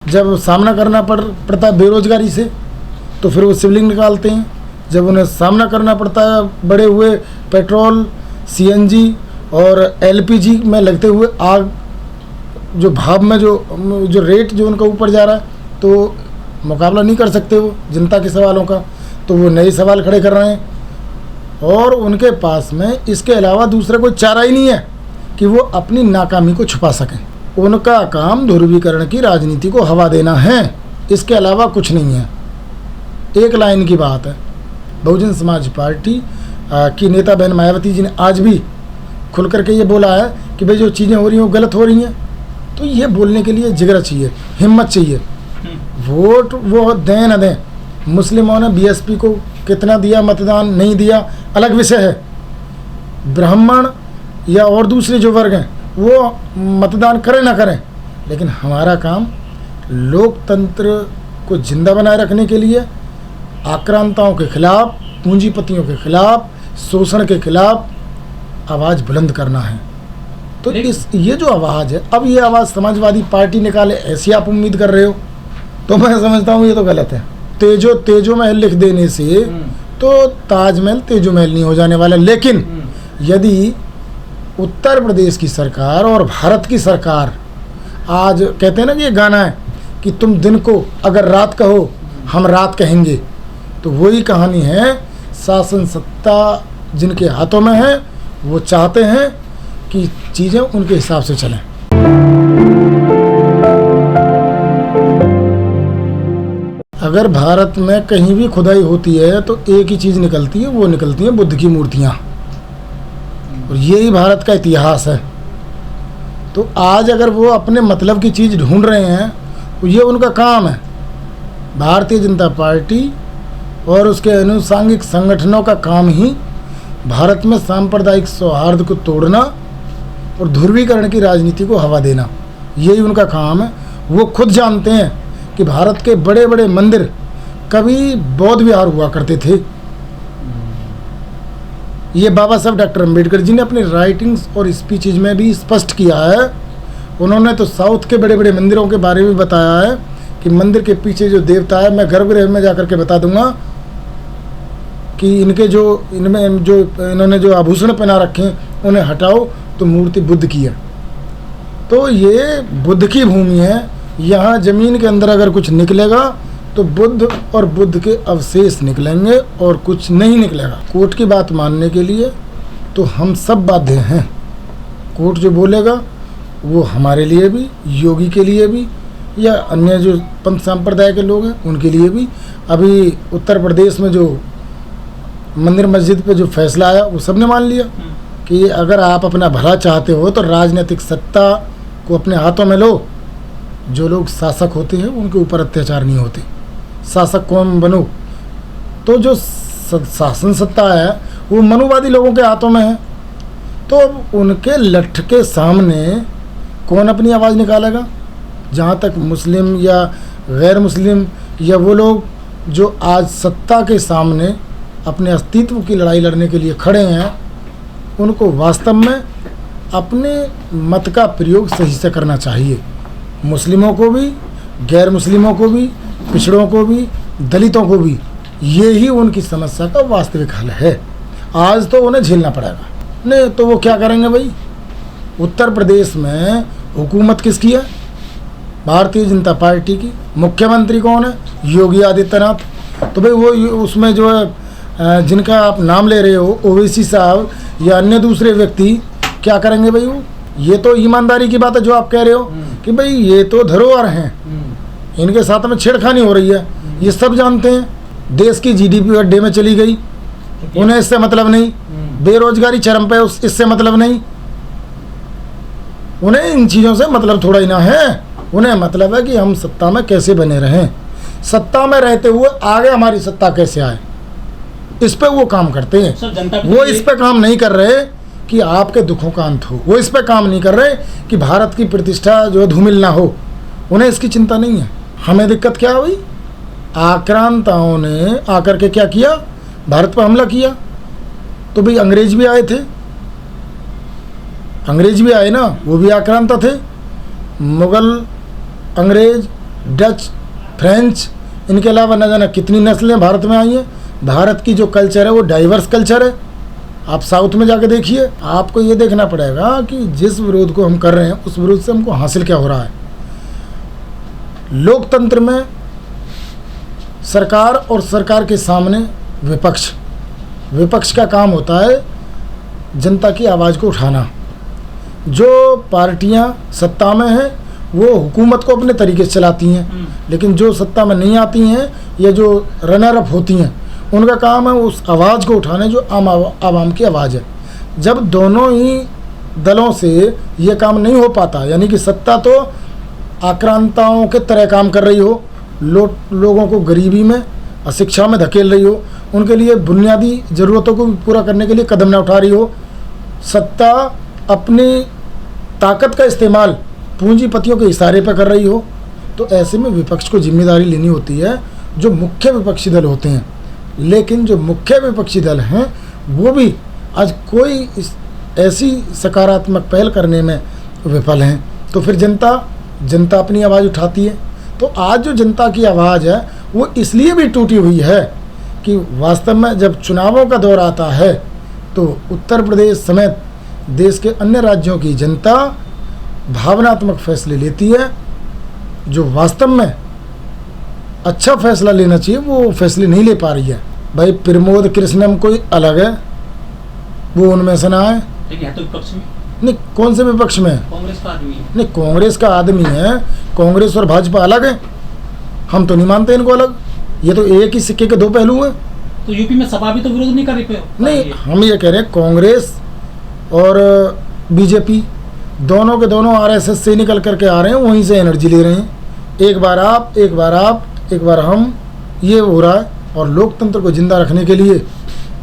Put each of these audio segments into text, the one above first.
जब सामना करना पड़ता है बेरोजगारी से तो फिर वो सिवलिंग निकालते हैं। जब उन्हें सामना करना पड़ता है बढ़े हुए पेट्रोल, सीएनजी और एलपीजी में लगते हुए आग, जो भाव में जो रेट जो उनका ऊपर जा रहा है, तो मुकाबला नहीं कर सकते वो जनता के सवालों का, तो वो नए सवाल खड़े कर रहे हैं। और उनके पास में इसके अलावा दूसरा कोई चारा ही नहीं है कि वो अपनी नाकामी को छुपा सकें। उनका काम ध्रुवीकरण की राजनीति को हवा देना है, इसके अलावा कुछ नहीं है। एक लाइन की बात है, बहुजन समाज पार्टी की नेता बहन मायावती जी ने आज भी खुल करके ये बोला है कि भाई जो चीज़ें हो रही हैं वो गलत हो रही हैं। तो ये बोलने के लिए जिगरा चाहिए, हिम्मत चाहिए। वोट वो दें न दें, मुस्लिमों ने बीएसपी को कितना दिया, मतदान नहीं दिया अलग विषय है। ब्राह्मण या और दूसरे जो वर्ग हैं वो मतदान करें ना करें, लेकिन हमारा काम लोकतंत्र को जिंदा बनाए रखने के लिए आक्रांताओं के खिलाफ, पूंजीपतियों के खिलाफ, शोषण के खिलाफ आवाज़ बुलंद करना है। तो ये जो आवाज़ है, अब ये आवाज़ समाजवादी पार्टी निकाले ऐसी आप उम्मीद कर रहे हो, तो मैं समझता हूँ ये तो गलत है। तेजो महल लिख देने से तो ताजमहल तेजो महल नहीं हो जाने वाला। लेकिन यदि उत्तर प्रदेश की सरकार और भारत की सरकार, आज कहते हैं ना कि ये गाना है कि तुम दिन को अगर रात कहो हम रात कहेंगे, तो वही कहानी है। शासन सत्ता जिनके हाथों में है वो चाहते हैं कि चीज़ें उनके हिसाब से चलें। अगर भारत में कहीं भी खुदाई होती है तो एक ही चीज़ निकलती है, वो निकलती हैं बुद्ध की मूर्तियाँ, और यही भारत का इतिहास है। तो आज अगर वो अपने मतलब की चीज़ ढूंढ रहे हैं तो ये उनका काम है। भारतीय जनता पार्टी और उसके अनुसांगिक संगठनों का काम ही भारत में सांप्रदायिक सौहार्द को तोड़ना और ध्रुवीकरण की राजनीति को हवा देना, यही उनका काम है। वो खुद जानते हैं कि भारत के बड़े बड़े मंदिर कभी बौद्ध विहार हुआ करते थे। ये बाबा साहब डॉक्टर अम्बेडकर जी ने अपनी राइटिंग्स और स्पीचेज में भी स्पष्ट किया है। उन्होंने तो साउथ के बड़े बड़े मंदिरों के बारे में बताया है कि मंदिर के पीछे जो देवता है, मैं गर्भगृह में जाकर के बता दूंगा कि इन्होंने जो आभूषण पहना रखे हैं उन्हें हटाओ तो मूर्ति बुद्ध की है। तो ये बुद्ध की भूमि है। यहाँ ज़मीन के अंदर अगर कुछ निकलेगा तो बुद्ध और बुद्ध के अवशेष निकलेंगे और कुछ नहीं निकलेगा। कोर्ट की बात मानने के लिए तो हम सब बाध्य हैं। कोर्ट जो बोलेगा वो हमारे लिए भी, योगी के लिए भी, या अन्य जो पंथ संप्रदाय के लोग हैं उनके लिए भी। अभी उत्तर प्रदेश में जो मंदिर मस्जिद पे जो फैसला आया वो सबने मान लिया कि अगर आप अपना भला चाहते हो तो राजनीतिक सत्ता को अपने हाथों में लो। जो लोग शासक होते हैं उनके ऊपर अत्याचार नहीं होते, शासक कौन बनो। तो जो शासन सत्ता है वो मनुवादी लोगों के हाथों में है, तो अब उनके लठ के सामने कौन अपनी आवाज़ निकालेगा। जहाँ तक मुस्लिम या गैर मुस्लिम या वो लोग जो आज सत्ता के सामने अपने अस्तित्व की लड़ाई लड़ने के लिए खड़े हैं, उनको वास्तव में अपने मत का प्रयोग सही से करना चाहिए। मुस्लिमों को भी, गैर मुस्लिमों को भी, पिछड़ों को भी, दलितों को भी, ये ही उनकी समस्या का वास्तविक हल है। आज तो उन्हें झेलना पड़ेगा, नहीं तो वो क्या करेंगे भाई। उत्तर प्रदेश में हुकूमत किसकी है? भारतीय जनता पार्टी की। मुख्यमंत्री कौन है? योगी आदित्यनाथ। तो भाई वो उसमें जो है जिनका आप नाम ले रहे हो, ओवैसी साहब या अन्य दूसरे व्यक्ति, क्या करेंगे भाई वो? ये तो ईमानदारी की बात है जो आप कह रहे हो कि भाई ये तो धरोहर हैं, इनके साथ में छेड़खानी हो रही है, ये सब जानते हैं। देश की जीडीपी अड्डे में चली गई, उन्हें इससे मतलब नहीं। बेरोजगारी चरम पे, इससे मतलब नहीं। उन्हें इन चीज़ों से मतलब थोड़ा ही ना है। उन्हें मतलब है कि हम सत्ता में कैसे बने रहें, सत्ता में रहते हुए आगे हमारी सत्ता कैसे आए, इस पे वो काम करते हैं। वो इस पे काम नहीं कर रहे कि आपके दुखों का अंत हो, वो इस पे काम नहीं कर रहे कि भारत की प्रतिष्ठा जो धूमिल ना हो, उन्हें इसकी चिंता नहीं है। हमें दिक्कत क्या हुई? आक्रांताओं ने आकर के क्या किया? भारत पर हमला किया। तो भाई अंग्रेज भी आए थे, अंग्रेज भी आए ना, वो भी आक्रांता थे। मुगल, अंग्रेज डच, फ्रेंच, इनके अलावा न जाना कितनी नस्लें भारत में आई हैं। भारत की जो कल्चर है वो डाइवर्स कल्चर है। आप साउथ में जाके देखिए, आपको ये देखना पड़ेगा कि जिस विरोध को हम कर रहे हैं उस विरोध से हमको हासिल क्या हो रहा है। लोकतंत्र में सरकार और सरकार के सामने विपक्ष, विपक्ष का काम होता है जनता की आवाज़ को उठाना। जो पार्टियां सत्ता में हैं वो हुकूमत को अपने तरीके से चलाती हैं, लेकिन जो सत्ता में नहीं आती हैं या जो रनर अप होती हैं उनका काम है उस आवाज़ को उठाने जो आवाम की आवाज़ है। जब दोनों ही दलों से ये काम नहीं हो पाता, यानी कि सत्ता तो आक्रांताओं के तरह काम कर रही हो, लोगों को गरीबी में, अशिक्षा में धकेल रही हो, उनके लिए बुनियादी ज़रूरतों को पूरा करने के लिए कदम न उठा रही हो, सत्ता अपनी ताकत का इस्तेमाल पूंजीपतियों के इशारे पर कर रही हो, तो ऐसे में विपक्ष को जिम्मेदारी लेनी होती है जो मुख्य विपक्षी दल होते हैं। लेकिन जो मुख्य विपक्षी दल हैं वो भी आज कोई ऐसी सकारात्मक पहल करने में विफल हैं। तो फिर जनता अपनी आवाज़ उठाती है। तो आज जो जनता की आवाज़ है वो इसलिए भी टूटी हुई है कि वास्तव में जब चुनावों का दौर आता है तो उत्तर प्रदेश समेत देश के अन्य राज्यों की जनता भावनात्मक फैसले लेती है। जो वास्तव में अच्छा फैसला लेना चाहिए वो फैसले नहीं ले पा रही है। भाई प्रमोद कृष्णम कोई अलग है, वो उनमें से ना है। लेकिन है तो विपक्ष में। नहीं, कौन से विपक्ष में? कांग्रेस का आदमी है। नहीं, कांग्रेस का आदमी है। कांग्रेस और भाजपा अलग है, हम तो नहीं मानते इनको अलग। ये तो एक ही सिक्के के दो पहलू हैं। तो यूपी में सपा भी तो विरोध नहीं कर रही पे। नहीं, हम ये कह रहे हैं कांग्रेस और बीजेपी दोनों के दोनों आरएसएस से निकल करके आ रहे हैं, वहीं से एनर्जी ले रहे हैं। एक बार आप, एक बार आप, एक बार हम, ये हो रहा है। और लोकतंत्र को जिंदा रखने के लिए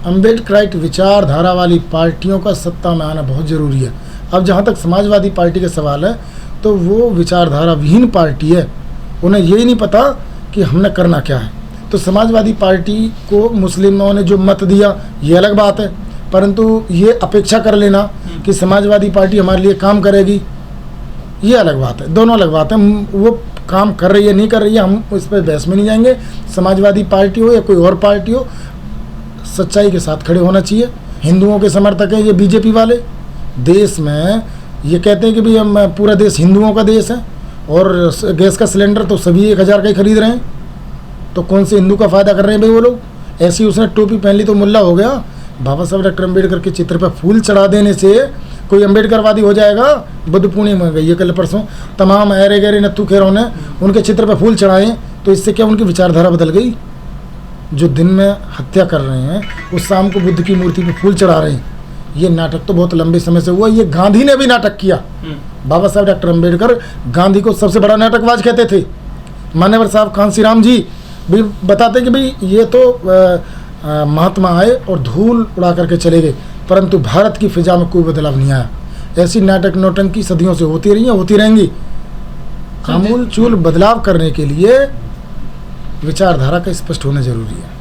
अम्बेडकराइट विचारधारा वाली पार्टियों का सत्ता में आना बहुत ज़रूरी है। अब जहाँ तक समाजवादी पार्टी का सवाल है तो वो विचारधारा विहीन पार्टी है, उन्हें यही नहीं पता कि हमने करना क्या है। तो समाजवादी पार्टी को मुस्लिमों ने जो मत दिया ये अलग बात है, परंतु ये अपेक्षा कर लेना कि समाजवादी पार्टी हमारे लिए काम करेगी ये अलग बात है। दोनों अलग बात है। वो काम कर रही है नहीं कर रही है हम इस पर बहस में नहीं जाएंगे। समाजवादी पार्टी हो या कोई और पार्टी हो, सच्चाई के साथ खड़े होना चाहिए। हिंदुओं के समर्थक हैं ये बीजेपी वाले, देश में ये कहते हैं कि भाई हम पूरा देश हिंदुओं का देश है और गैस का सिलेंडर तो सभी 1000 का ही खरीद रहे हैं। तो कौन से हिंदू का फ़ायदा कर रहे हैं भाई वो लोग? ऐसी उसने टोपी पहन ली तो मुल्ला हो गया। बाबा साहब डॉक्टर अम्बेडकर के चित्र पर फूल चढ़ा देने से कोई अम्बेडकरवादी हो जाएगा? बुद्ध पूर्णिमा में गई है कल परसों, तमाम ऐरे गहरे नत्थु खेरों ने उनके चित्र पर फूल चढ़ाए, तो इससे क्या उनकी विचारधारा बदल गई? जो दिन में हत्या कर रहे हैं उस शाम को बुद्ध की मूर्ति पर फूल चढ़ा रहे हैं। ये नाटक तो बहुत लंबे समय से हुआ। ये गांधी ने भी नाटक किया। बाबा साहब डॉक्टर अम्बेडकर गांधी को सबसे बड़ा नाटकबाज कहते थे। मान्यवर साहब कांसीराम जी भी बताते कि भाई ये तो महात्मा आए और धूल उड़ा करके चले गए, परंतु भारत की फिजा में कोई बदलाव नहीं आया। ऐसी नाटक नौटंकी सदियों से होती रही है, होती रहेंगी। आमूल चूल बदलाव करने के लिए विचारधारा का स्पष्ट होना जरूरी है।